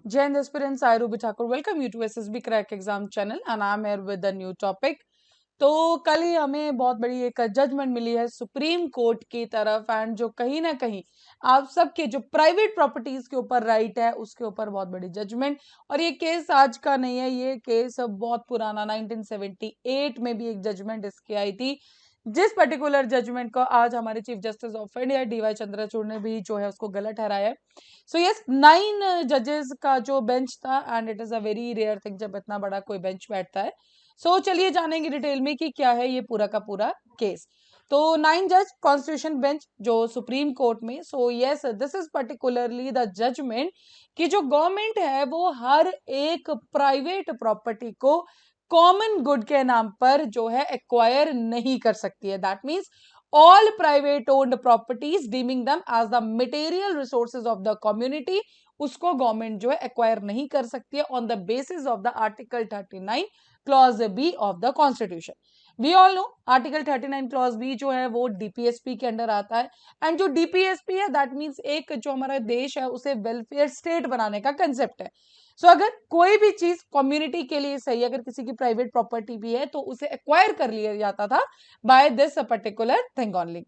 Jai Hind aspirants, I Ruby Thakur welcome you to SSB Crack Exam channel and I am here with a new topic. तो कल ही हमें बहुत बड़ी एक judgement मिली है supreme court की तरफ एंड जो कहीं ना कहीं आप सबके जो प्राइवेट प्रॉपर्टीज के ऊपर राइट है उसके ऊपर बहुत बड़ी जजमेंट। और ये केस आज का नहीं है, ये केस बहुत पुराना 1978 में भी एक जजमेंट इसकी आई थी, जिस पर्टिकुलर जजमेंट को आज हमारे chief justice of India DY Chandrachud ने भी जो है उसको गलत ठहराया है। सो यस 9 जजेस का जो बेंच था and it is a very rare thing जब इतना बड़ा कोई बेंच बैठता है। सो चलिए जानेंगे डिटेल में कि क्या है ये पूरा का पूरा केस। तो 9 जज कॉन्स्टिट्यूशन बेंच जो सुप्रीम कोर्ट में, so yes this is particularly the judgement कि जो गवर्नमेंट है वो हर एक प्राइवेट प्रॉपर्टी को कॉमन गुड के नाम पर जो है एक्वायर नहीं कर सकती है। That means all private owned properties deeming them as the material resources of the community, उसको गवर्नमेंट जो है एक्वायर नहीं कर सकती है on the basis of the article 39 clause B of the constitution. We all know article 39 clause B जो है वो डीपीएसपी के अंडर आता है एंड जो डीपीएसपी है दैट मीन्स एक जो हमारा देश है उसे वेलफेयर स्टेट बनाने का कंसेप्ट है। सो अगर कोई भी चीज कम्युनिटी के लिए सही, अगर किसी की प्राइवेट प्रॉपर्टी भी है तो उसे एक्वायर कर लिया जाता था by this particular thing only.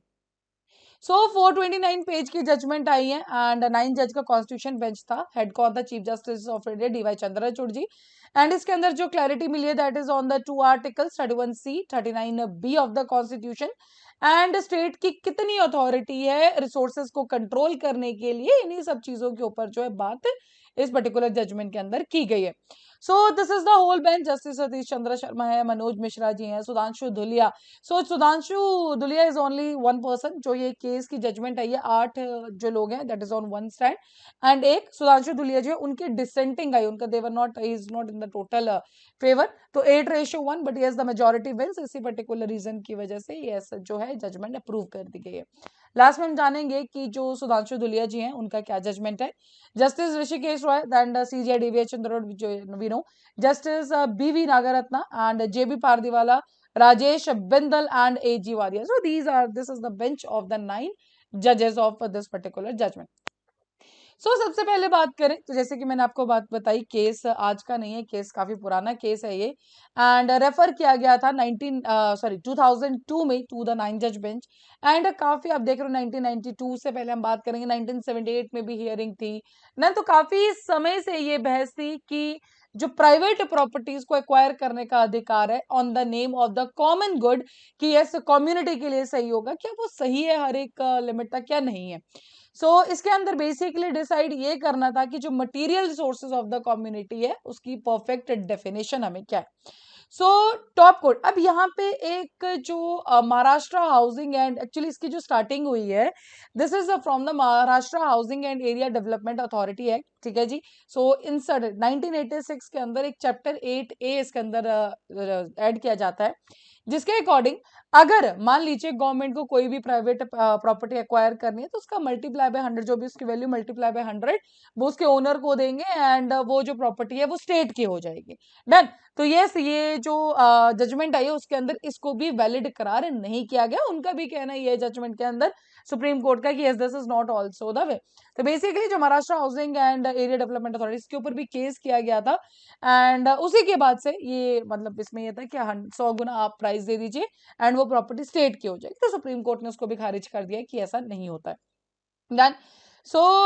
So 429 page की जजमेंट आई है एंड 9 जज का कॉन्स्टिट्यूशन बेंच था, हेड कौन था? Chief justice of India DY Chandrachud ji. And इसके अंदर जो क्लैरिटी मिली है that is on the 2 articles 31C 39B of the constitution and state की कितनी अथॉरिटी है रिसोर्सेज को कंट्रोल करने के लिए, इन्हीं सब चीजों के ऊपर जो है बात इस पर्टिकुलर जजमेंट के अंदर की गई है। So this is the whole bench. Justice Satish Chandra Sharma है, मनोज मिश्रा जी हैं, Sudhanshu Dhulia. So Sudhanshu Dhulia is only one person जो ये केस की जजमेंट आई है। 8 जो लोग हैं that is on one stand and एक सुधांशु धुलिया जो है उनकी डिसेंटिंग आई, उनका their not is not in the total favour. तो 8:1 but yes the majority wins, इसी पर्टिकुलर रीजन की वजह से यस जो है जजमेंट अप्रूव कर दी गई है। लास्ट में हम जानेंगे कि जो सुधांशु धुलिया जी हैं उनका क्या जजमेंट है। Justice Hrishikesh Roy and CJ DV Chandra जो we know, justice BV Nagarathna and JB Pardiwala, Rajesh Bindal and A.G. Varia. So this is the bench of the 9 judges of this particular judgment. सबसे पहले बात करें तो जैसे कि मैंने आपको बात बताई, केस आज का नहीं है, केस काफी पुराना केस है ये एंड रेफर किया गया था 2002 में टू द 9 जज बेंच एंड काफी आप देख रहे हो 1992 से पहले हम बात करेंगे 1978 में भी हियरिंग थी ना, तो काफी समय से ये बहस थी कि जो प्राइवेट प्रॉपर्टीज को एक्वायर करने का अधिकार है on the name of the common good कि यस कम्युनिटी के लिए सही होगा, क्या वो सही है हर एक लिमिट तक, क्या नहीं है। इसके अंदर बेसिकली डिसाइड ये करना था कि जो material resources of the community है उसकी परफेक्ट डेफिनेशन हमें क्या है। टॉप कोर्ट अब यहाँ पे एक जो महाराष्ट्र हाउसिंग एंड एक्चुअली इसकी जो स्टार्टिंग हुई है this is from the Maharashtra housing and area development authority act, ठीक है जी। इंसर्ट 1986 के अंदर एक चैप्टर 8A इसके अंदर ऐड किया जाता है, जिसके अकॉर्डिंग अगर मान लीजिए गवर्नमेंट को कोई भी प्राइवेट प्रॉपर्टी एक्वायर करनी है तो उसका मल्टीप्लाई बाय 100, जो भी उसकी वैल्यू मल्टीप्लाई बाय 100 वो उसके ओनर को देंगे एंड वो जो प्रॉपर्टी है वो स्टेट की हो जाएगी। डन। तो यस ये जो जजमेंट आई है उसके अंदर इसको भी वैलिड करार नहीं किया गया। उनका भी कहना ये जजमेंट के अंदर सुप्रीम कोर्ट का कि yes this is not also the way. तो बेसिकली जो Maharashtra housing and area development authority के ऊपर भी केस किया गया था एंड उसी के बाद से ये मतलब इसमें ये था कि 100 गुना आप प्राइस दे दीजिए एंड वो प्रॉपर्टी स्टेट की हो जाएगी। तो सुप्रीम कोर्ट ने उसको भी खारिज कर दिया कि ऐसा नहीं होता है। डन।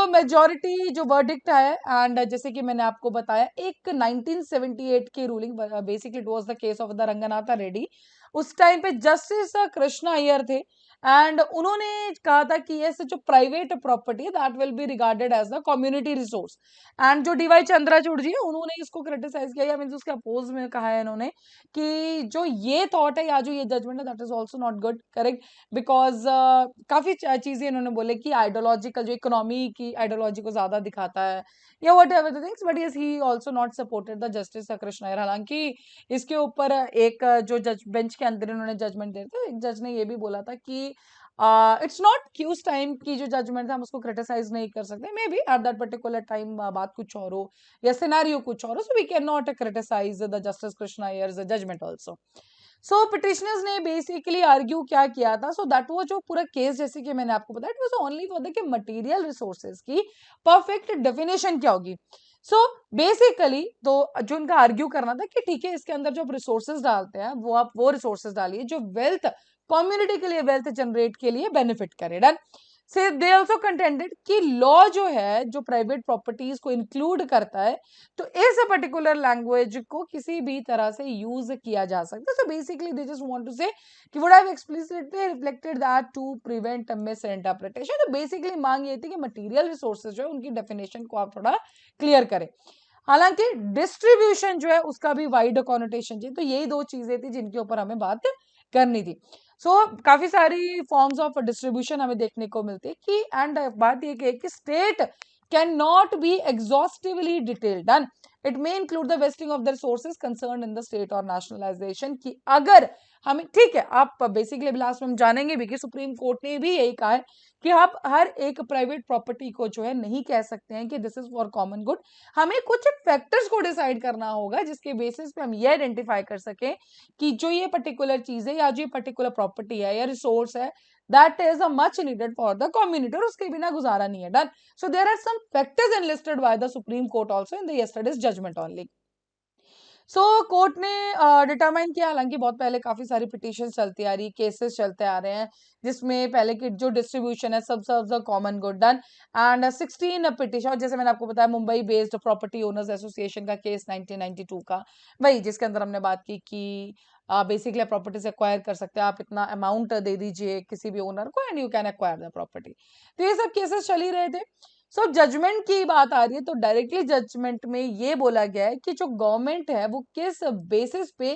मेजॉरिटी जो वर्डिक्ट है एंड जैसे कि मैंने आपको बताया एक 1978 की ruling, basically it was the case of the Ranganatha Reddy. उस टाइम पे जस्टिस कृष्णा अय्यर थे एंड उन्होंने कहा था कि ये जो प्राइवेट प्रॉपर्टी है that will be regarded as the community resource and जो डीवाई चंद्रचूड़ जी है उन्होंने इसको क्रिटिसाइज किया या मींस उसके अपोज में कहा है इन्होंने कि जो ये थॉट है या जो ये जजमेंट है that is also not good, correct, because काफी चीजें इन्होंने बोले कि आइडियोलॉजिकल जो इकोनॉमी की आइडियोलॉजी को ज्यादा दिखाता है या what ever the things, but yes he also not supported the justice Krishna Iyer. हालांकि इसके ऊपर एक जो जज बेंच के अंदर इन्होंने जजमेंट दिया था, एक जज ने ये भी बोला था कि इट्स नॉट कि उस टाइम की जो जजमेंट था हम उसको क्रिटिसाइज नहीं कर सकते, maybe at that particular time बात कुछ और हो या सिनेरियो कुछ और हो, so we can not criticise the justice Krishna Iyer's judgment also. Petitioners ने बेसिकली आर्ग्यू क्या किया था, दैट वो जो पूरा केस जैसे कि मैंने आपको बताया it was only for the कि मटेरियल रिसोर्सेज की परफेक्ट डेफिनेशन क्या होगी। सो बेसिकली तो जो उनका आर्ग्यू करना था कि ठीक है, इसके अंदर जो आप रिसोर्सेज डालते हैं वो आप वो रिसोर्सेज डालिए जो वेल्थ कम्युनिटी के लिए, वेल्थ जनरेट के लिए बेनिफिट करे। डन। से दे आल्सो कंटेंडेड कि लॉ जो है जो प्राइवेट प्रॉपर्टीज को इंक्लूड करता है, तो इस पर्टिकुलर लैंग्वेज को किसी भी तरह से यूज किया जा सकता है। So basically they just want to say कि would have explicitly reflected that to prevent misinterpretation. तो बेसिकली मांग ये थी कि मटेरियल रिसोर्सेज जो है उनकी डेफिनेशन को आप थोड़ा क्लियर करें। हालांकि डिस्ट्रीब्यूशन जो है उसका भी वाइड कॉनोटेशन चाहिए। तो यही दो चीजें थी जिनके ऊपर हमें बात करनी थी। काफी सारी फॉर्म्स ऑफ डिस्ट्रीब्यूशन हमें देखने को मिलती है कि एंड बात ये कि state can not be exhaustively detailed. Done. It may include the wasting of the resources concern in the state और नेशनलाइजेशन की अगर हमें ठीक है, आप बेसिकली लास्ट में हम जानेंगे भी कि सुप्रीम कोर्ट ने भी यही कहा है कि आप हर एक प्राइवेट प्रॉपर्टी को जो है नहीं कह सकते हैं कि this is for common good. हमें कुछ फैक्टर्स को डिसाइड करना होगा जिसके बेसिस पे हम ये आइडेंटिफाई कर सकें कि जो ये पर्टिकुलर चीज है या जो ये पर्टिकुलर प्रॉपर्टी है या रिसोर्स है that is a much needed for the community और उसके बिना गुजारा नहीं है। Done. So there are some factors enlisted by the supreme court also in the yesterday's judgement only. Court ने डिटरमाइन किया, हालांकि बहुत पहले काफी सारी पिटिशन चलती आ रही, केसेस चलते आ रहे हैं जिसमें पहले की जो डिस्ट्रीब्यूशन है subserve the common good. Done. And 16 petition, और जैसे मैंने आपको बताया Mumbai based property owners association का केस 1992 का, वही जिसके अंदर हमने बात की कि बेसिकली आप प्रॉपर्टी से एक्वायर कर सकते हैं, आप इतना अमाउंट दे दीजिए किसी भी ओनर को and you can acquire the property. तो ये सब केसेस चल ही रहे थे। जजमेंट की बात आ रही है तो डायरेक्टली जजमेंट में ये बोला गया है कि जो गवर्नमेंट है वो किस बेसिस पे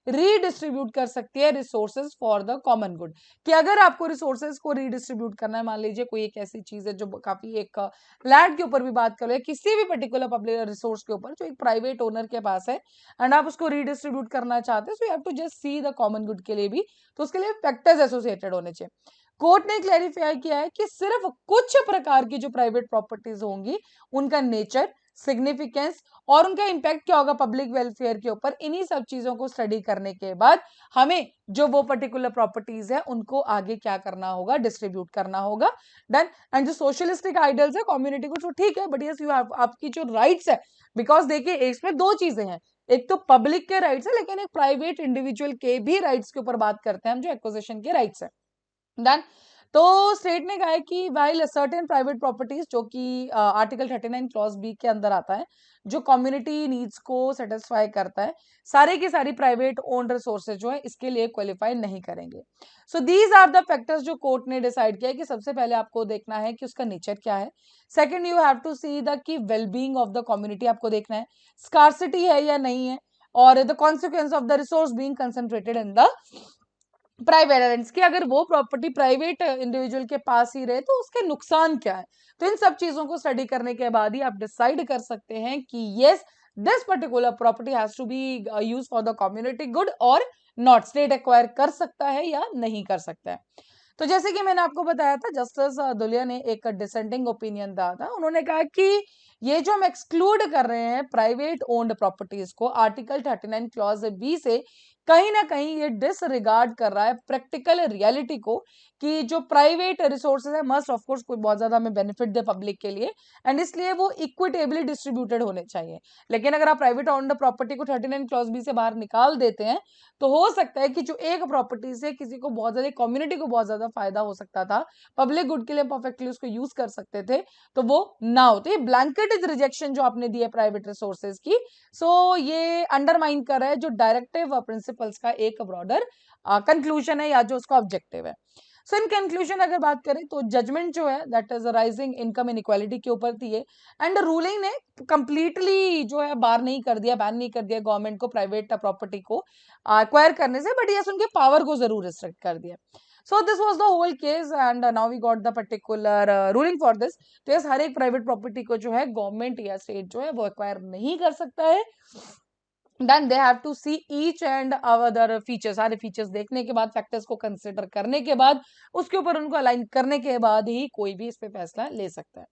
रीडिस्ट्रीब्यूट कर सकती है resources for the common good. कि अगर आपको रिसोर्सेज को रीडिस्ट्रीब्यूट करना है, मान लीजिए कोई एक ऐसी चीज है जो काफी एक लैंड के ऊपर भी बात कर रहे हैं, किसी भी पर्टिकुलर पब्लिक रिसोर्स के ऊपर जो एक प्राइवेट ओनर के पास है एंड आप उसको रीडिस्ट्रीब्यूट करना चाहते हैं, so you have to just see the common good के लिए भी, तो उसके लिए फैक्टर्स एसोसिएटेड होने चाहिए। कोर्ट ने क्लैरिफाई किया है कि सिर्फ कुछ प्रकार की जो प्राइवेट प्रॉपर्टीज होंगी उनका नेचर, सिग्निफिकेंस और उनका इंपैक्ट क्या होगा पब्लिक वेलफेयर के ऊपर, इन्हीं सब चीजों को स्टडी करने के बाद हमें जो वो पर्टिकुलर प्रॉपर्टीज है उनको आगे क्या करना होगा, डिस्ट्रीब्यूट करना होगा। डन। एंड जो सोशलिस्टिक आइडल्स है कम्युनिटी को, तो ठीक है, बट यस यू आपकी जो राइट्स है, बिकॉज देखिए इसमें दो चीजें हैं, एक तो पब्लिक के राइट्स है लेकिन एक प्राइवेट इंडिविजुअल के भी राइट्स के ऊपर बात करते हैं हम, जो एक्विजिशन के राइट्स है। डन। तो स्टेट ने कहा है कि वाइल सर्टेन प्राइवेट प्रॉपर्टीज, जो कि आर्टिकल 39 क्लॉज बी के अंदर आता है, जो कम्युनिटी नीड्स को सेटिस्फाई करता है, सारे की सारी प्राइवेट ओन रिसोर्सेज जो है इसके लिए क्वालिफाई नहीं करेंगे। So these are the factors जो कोर्ट ने डिसाइड किया है कि सबसे पहले आपको देखना है कि उसका नेचर क्या है। Second, you have to see the key wellbeing of the community, आपको देखना है स्कार्सिटी है या नहीं है, और the consequence of the resource being concentrated in the private errants की, अगर वो प्रॉपर्टी प्राइवेट इंडिविजुअल के पास ही रहे तो उसके नुकसान क्या है। तो इन सब चीजों को स्टडी करने के बाद ही आप डिसाइड कर सकते हैं कि yes this particular property has to be use for the community good और नॉट, स्टेट एक्वायर कर सकता है या नहीं कर सकता है। तो जैसे कि मैंने आपको बताया था, जस्टिस दुलिया ने एक डिसेंडिंग ओपिनियन दिया था। उन्होंने कहा कि ये जो हम एक्सक्लूड कर रहे हैं प्राइवेट ओन्ड प्रॉपर्टीज को आर्टिकल 39 क्लॉज बी से, कहीं ना कहीं ये डिसरिगार्ड कर रहा है प्रैक्टिकल रियलिटी को, कि जो प्राइवेट रिसोर्सेज है मस्ट ऑफ कोर्स कोई बहुत ज्यादा हमें बेनिफिट दे पब्लिक के लिए, एंड इसलिए वो इक्विटेबली डिस्ट्रीब्यूटेड होने चाहिए। लेकिन अगर आप प्राइवेट ओन्ड प्रॉपर्टी को 39 क्लॉज बी से बाहर निकाल देते हैं तो हो सकता है कि जो एक प्रॉपर्टी से किसी को बहुत ज्यादा, कम्युनिटी को बहुत ज्यादा फायदा हो सकता था, पब्लिक गुड के लिए परफेक्टली उसको यूज कर सकते थे, तो वो ना होते। ब्लैंकेट इज रिजेक्शन जो आपने दी है प्राइवेट रिसोर्सेज की, ये अंडरमाइन कर रहा है जो डायरेक्टिव प्रिंसिपल्स का एक ब्रॉडर कंक्लूजन है या जो उसका ऑब्जेक्टिव है। इन कंक्लूजन अगर बात करें तो जजमेंट जो है that is rising income inequality के ऊपर थी ये, एंड रूलिंग ने कंप्लीटली जो है बार नहीं कर दिया, बैन नहीं कर दिया गवर्नमेंट को प्राइवेट प्रॉपर्टी को एक्वायर करने से, बट यस उनके पावर को जरूर रिस्ट्रिक्ट कर दिया। This was the whole case and now we got the particular ruling for this. तो यस हर एक प्राइवेट प्रॉपर्टी को जो है गवर्नमेंट या स्टेट जो है वो एक्वायर नहीं कर सकता है। Then they have to see each and other features, सारे फीचर्स देखने के बाद, फैक्टर्स को कंसिडर करने के बाद, उसके ऊपर उनको अलाइन करने के बाद ही कोई भी इस पे फैसला ले सकता है।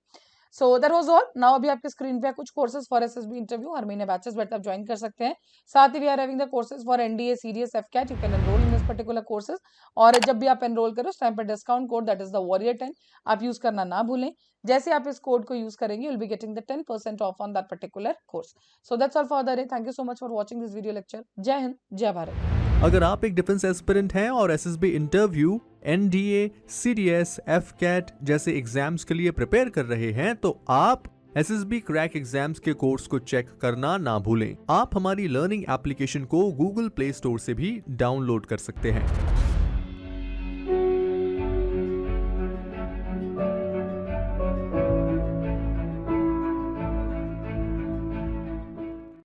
That was all. नाउ अभी आपके स्क्रीन पे कुछ कोर्सेज फॉर एसएसबी इंटरव्यू, हर महीने बैचेस बैठ आप ज्वाइन कर सकते हैं। साथ ही we are having the courses for NDA CDS AFCAT, you can enrol in this particular courses. और जब भी आप एनरोल करो उस टाइम पर discount code that is the warrior 10 आप यूज करना ना भूलें। जैसे आप इस कोड को यूज करेंगे you will be getting the 10% of on that particular course. So that's all for the day. Thank you so much for watching this video lecture. जय हिंद, जय भारत। अगर आप एक डिफेंस एस्पिरेंट हैं और SSB interview, NDA, CDS, AFCAT जैसे exams के लिए प्रिपेयर कर रहे हैं तो आप एसएसबी क्रैक एग्जाम्स के कोर्स को चेक करना ना भूलें। आप हमारी लर्निंग एप्लीकेशन को गूगल प्ले स्टोर से भी डाउनलोड कर सकते हैं।